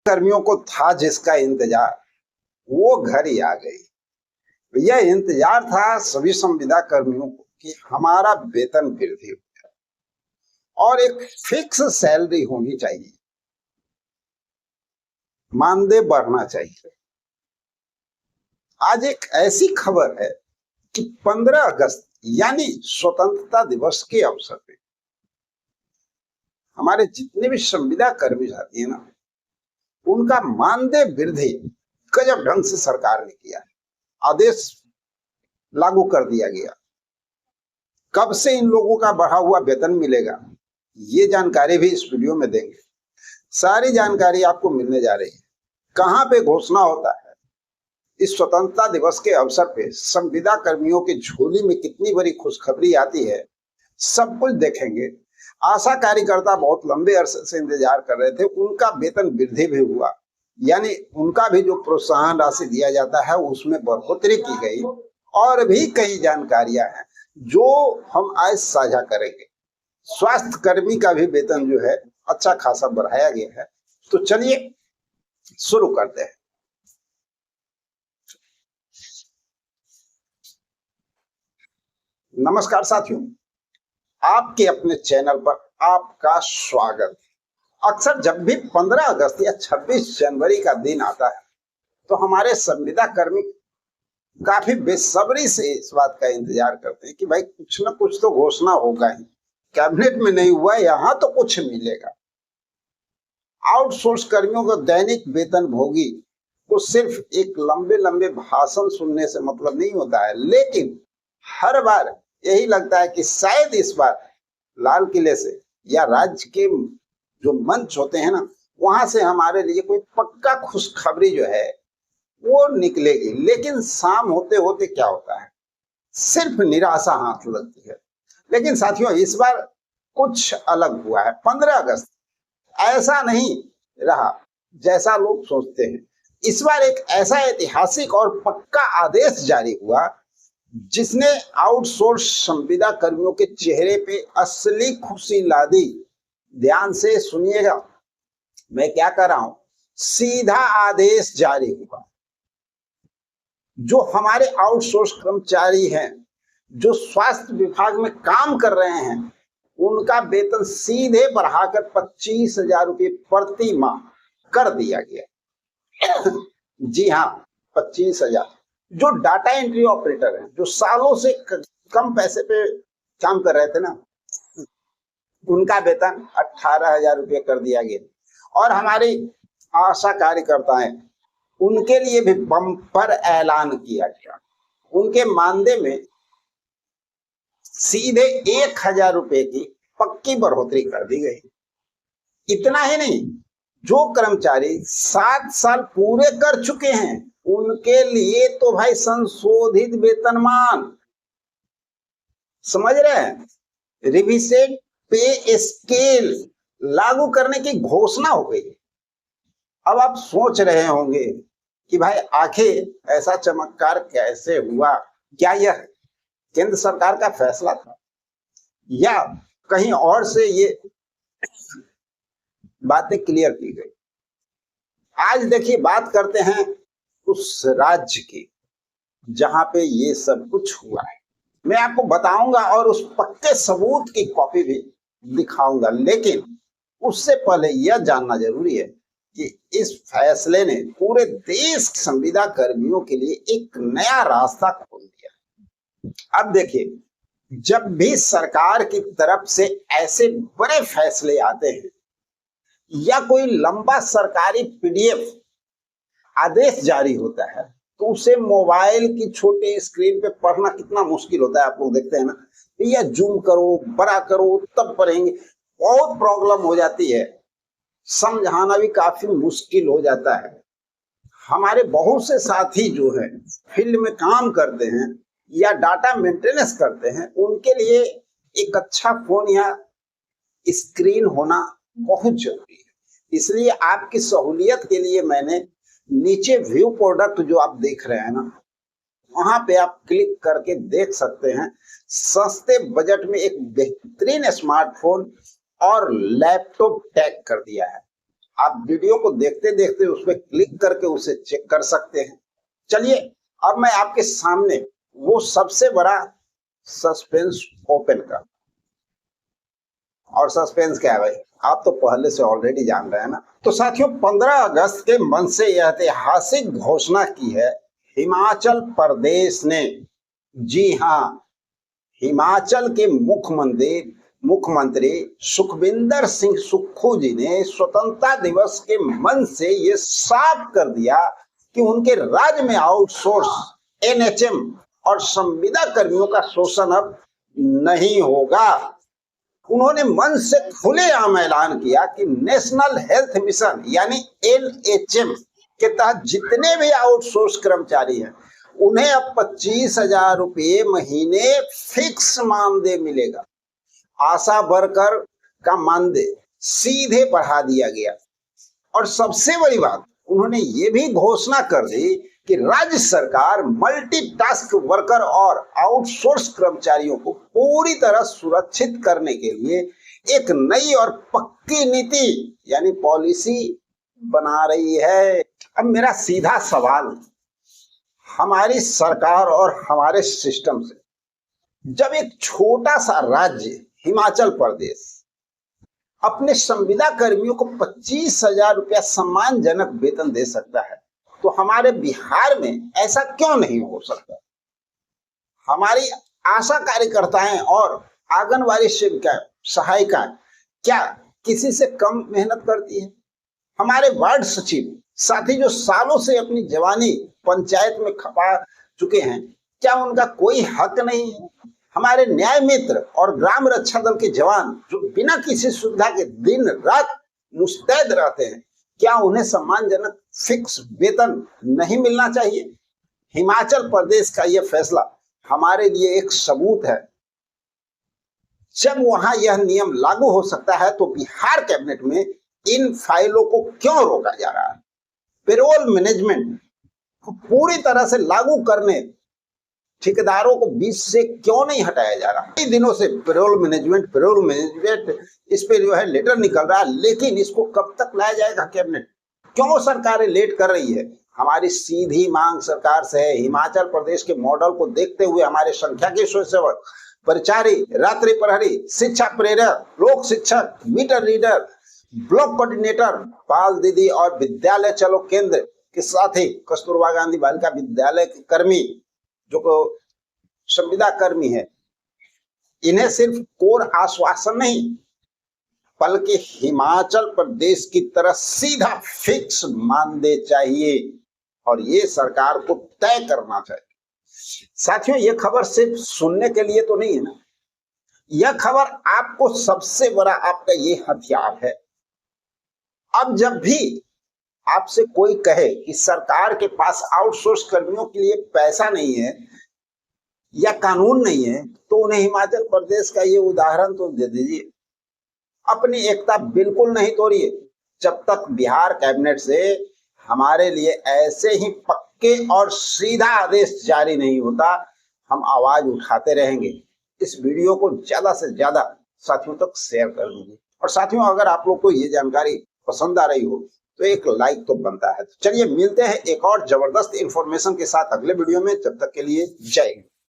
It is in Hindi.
कर्मियों को था जिसका इंतजार, वो घर ही आ गई। यह इंतजार था सभी संविदा कर्मियों को कि हमारा वेतन वृद्धि हो जाए और एक फिक्स सैलरी होनी चाहिए, मानदेय बढ़ना चाहिए। आज एक ऐसी खबर है कि 15 अगस्त यानी स्वतंत्रता दिवस के अवसर पे हमारे जितने भी संविदा कर्मी साथी है ना, उनका मानदेय वृद्धि गजब ढंग से सरकार ने किया है। आदेश लागू कर दिया गया। कब से इन लोगों का बढ़ा हुआ वेतन मिलेगा, ये जानकारी भी इस वीडियो में देंगे। सारी जानकारी आपको मिलने जा रही है। कहां पे घोषणा होता है, इस स्वतंत्रता दिवस के अवसर पे संविदा कर्मियों की झोली में कितनी बड़ी खुशखबरी आती है, सब कुछ देखेंगे। आशा कार्यकर्ता बहुत लंबे अरसे से इंतजार कर रहे थे, उनका वेतन वृद्धि भी हुआ, यानी उनका भी जो प्रोत्साहन राशि दिया जाता है उसमें बढ़ोतरी की गई। और भी कई जानकारियां हैं जो हम आज साझा करेंगे। स्वास्थ्य कर्मी का भी वेतन जो है अच्छा खासा बढ़ाया गया है। तो चलिए शुरू करते हैं। नमस्कार साथियों, आपके अपने चैनल पर आपका स्वागत है। अक्सर जब भी 15 अगस्त या 26 जनवरी का दिन आता है तो हमारे संविदा कर्मी काफी बेसब्री से इस बात का इंतजार करते हैं कि भाई कुछ ना कुछ तो घोषणा होगा ही। कैबिनेट में नहीं हुआ, यहाँ तो कुछ मिलेगा। आउटसोर्स कर्मियों को दैनिक वेतन भोगी को सिर्फ एक लंबे लंबे भाषण सुनने से मतलब नहीं होता है, लेकिन हर बार यही लगता है कि शायद इस बार लाल किले से या राज्य के जो मंच होते हैं ना, वहां से हमारे लिए कोई पक्का खुशखबरी जो है वो निकलेगी। लेकिन शाम होते होते क्या होता है, सिर्फ निराशा हाथ लगती है। लेकिन साथियों, इस बार कुछ अलग हुआ है। 15 अगस्त ऐसा नहीं रहा जैसा लोग सोचते हैं। इस बार एक ऐसा ऐतिहासिक और पक्का आदेश जारी हुआ जिसने आउटसोर्स संविदा कर्मियों के चेहरे पे असली खुशी ला दी। ध्यान से सुनिएगा, मैं क्या कर रहा हूं। सीधा आदेश जारी हुआ, जो हमारे आउटसोर्स कर्मचारी हैं, जो स्वास्थ्य विभाग में काम कर रहे हैं, उनका वेतन सीधे बढ़ाकर 25,000 रुपये प्रति माह कर दिया गया। जी हाँ, 25,000। जो डाटा एंट्री ऑपरेटर हैं, जो सालों से कम पैसे पे काम कर रहे थे ना, उनका वेतन 18,000 रुपये कर दिया गया। और हमारी आशा कार्यकर्ता हैं, उनके लिए भी बम्पर ऐलान किया गया। उनके मानदेय में सीधे 1,000 रुपये की पक्की बढ़ोतरी कर दी गई। इतना ही नहीं, जो कर्मचारी 7 साल पूरे कर चुके हैं उनके लिए तो भाई संशोधित वेतनमान, समझ रहे हैं, रिविजेड पे स्केल लागू करने की घोषणा हो गई। अब आप सोच रहे होंगे कि भाई आखिर ऐसा चमत्कार कैसे हुआ? क्या यह केंद्र सरकार का फैसला था या कहीं और से ये बातें क्लियर की गई? आज देखिए, बात करते हैं उस राज्य की जहां पे ये सब कुछ हुआ है। मैं आपको बताऊंगा और उस पक्के सबूत की कॉपी भी दिखाऊंगा। लेकिन उससे पहले यह जानना जरूरी है कि इस फैसले ने पूरे देश के संविदा कर्मियों के लिए एक नया रास्ता खोल दिया। अब देखिए, जब भी सरकार की तरफ से ऐसे बड़े फैसले आते हैं या कोई लंबा सरकारी पीडीएफ आदेश जारी होता है, तो उसे मोबाइल की छोटी स्क्रीन पे पढ़ना कितना मुश्किल होता है। आप लोग देखते हैं ना, या जूम करो, बड़ा करो, तब पढ़ेंगे, बहुत प्रॉब्लम हो जाती है। समझाना भी काफी मुश्किल हो जाता है। हमारे बहुत से साथी जो है फील्ड में काम करते हैं या डाटा मेंटेनेंस करते हैं, उनके लिए एक अच्छा फोन या स्क्रीन होना बहुत जरूरी है। इसलिए आपकी सहूलियत के लिए मैंने नीचे व्यू प्रोडक्ट जो आप देख रहे हैं ना, वहां पे आप क्लिक करके देख सकते हैं। सस्ते बजट में एक बेहतरीन स्मार्टफोन और लैपटॉप टैग कर दिया है। आप वीडियो को देखते देखते उस पर क्लिक करके उसे चेक कर सकते हैं। चलिए अब मैं आपके सामने वो सबसे बड़ा सस्पेंस ओपन कर, और सस्पेंस क्या है भाई, आप तो पहले से ऑलरेडी जान रहे हैं ना। तो साथियों 15 अगस्त के मन से यह ऐतिहासिक घोषणा की है हिमाचल प्रदेश ने। जी हाँ, हिमाचल के मुख्यमंत्री सुखविंदर सिंह सुक्खू जी ने स्वतंत्रता दिवस के मन से ये साफ कर दिया कि उनके राज्य में आउटसोर्स एनएचएम और संविदा कर्मियों का शोषण अब नहीं होगा। उन्होंने मन से खुलेआम ऐलान किया कि नेशनल हेल्थ मिशन यानी एनएचएम के तहत जितने भी आउटसोर्स कर्मचारी हैं उन्हें अब 25,000 रुपये महीने फिक्स मानदेय मिलेगा। आशा वर्कर का मानदेय सीधे बढ़ा दिया गया। और सबसे बड़ी बात, उन्होंने ये भी घोषणा कर दी कि राज्य सरकार मल्टीटास्क वर्कर और आउटसोर्स कर्मचारियों को पूरी तरह सुरक्षित करने के लिए एक नई और पक्की नीति यानी पॉलिसी बना रही है। अब मेरा सीधा सवाल हमारी सरकार और हमारे सिस्टम से, जब एक छोटा सा राज्य हिमाचल प्रदेश अपने संविदा कर्मियों को 25,000 रुपया सम्मानजनक वेतन दे सकता है, तो हमारे बिहार में ऐसा क्यों नहीं हो सकता? हमारी आशा कार्यकर्ताएं और आंगनवाड़ी सेविकाएं सहायिकाएं क्या किसी से कम मेहनत करती है? हमारे वार्ड सचिव साथी जो सालों से अपनी जवानी पंचायत में खपा चुके हैं, क्या उनका कोई हक नहीं है? हमारे न्याय मित्र और ग्राम रक्षा दल के जवान जो बिना किसी सुविधा के दिन रात मुस्तैद रहते हैं, क्या उन्हें सम्मानजनक फिक्स वेतन नहीं मिलना चाहिए? हिमाचल प्रदेश का यह फैसला हमारे लिए एक सबूत है। जब वहां यह नियम लागू हो सकता है तो बिहार कैबिनेट में इन फाइलों को क्यों रोका जा रहा है? पेरोल मैनेजमेंट को पूरी तरह से लागू करने ठेकेदारों को बीच से क्यों नहीं हटाया जा रहा? कई दिनों से पेरोल मैनेजमेंट इस पे जो है लेटर निकल रहा है, लेकिन इसको कब तक लाया जाएगा कैबिनेट? क्यों सरकारें लेट कर रही है? हमारी सीधी मांग सरकार से है, हिमाचल प्रदेश के मॉडल को देखते हुए हमारे संख्याकीय स्वयंसेवक, परिचारी, रात्रि प्रहरी, शिक्षा प्रेरक, लोक शिक्षक, मीटर रीडर, ब्लॉक कोऑर्डिनेटर, बाल दीदी और विद्यालय चलो केंद्र के साथ ही कस्तूरबा गांधी बालिका विद्यालय के कर्मी जो संविदा कर्मी है, इन्हें सिर्फ कोर आश्वासन नहीं बल्कि हिमाचल प्रदेश की तरह सीधा फिक्स मानदेय चाहिए, और ये सरकार को तय करना चाहिए। साथियों ये खबर सिर्फ सुनने के लिए तो नहीं है ना, यह खबर आपको सबसे बड़ा आपका ये हथियार है। अब जब भी आपसे कोई कहे कि सरकार के पास आउटसोर्स कर्मियों के लिए पैसा नहीं है या कानून नहीं है, तो उन्हें हिमाचल प्रदेश का ये उदाहरण तो दे दीजिए। अपनी एकता बिल्कुल नहीं तोड़िए। जब तक बिहार कैबिनेट से हमारे लिए ऐसे ही पक्के और सीधा आदेश जारी नहीं होता, हम आवाज उठाते रहेंगे। इस वीडियो को ज्यादा से ज्यादा साथियों तक शेयर कर दीजिए। और साथियों अगर आप लोग को ये जानकारी पसंद आ रही हो तो एक लाइक तो बनता है। चलिए मिलते हैं एक और जबरदस्त इंफॉर्मेशन के साथ अगले वीडियो में। जब तक के लिए जय हिंद।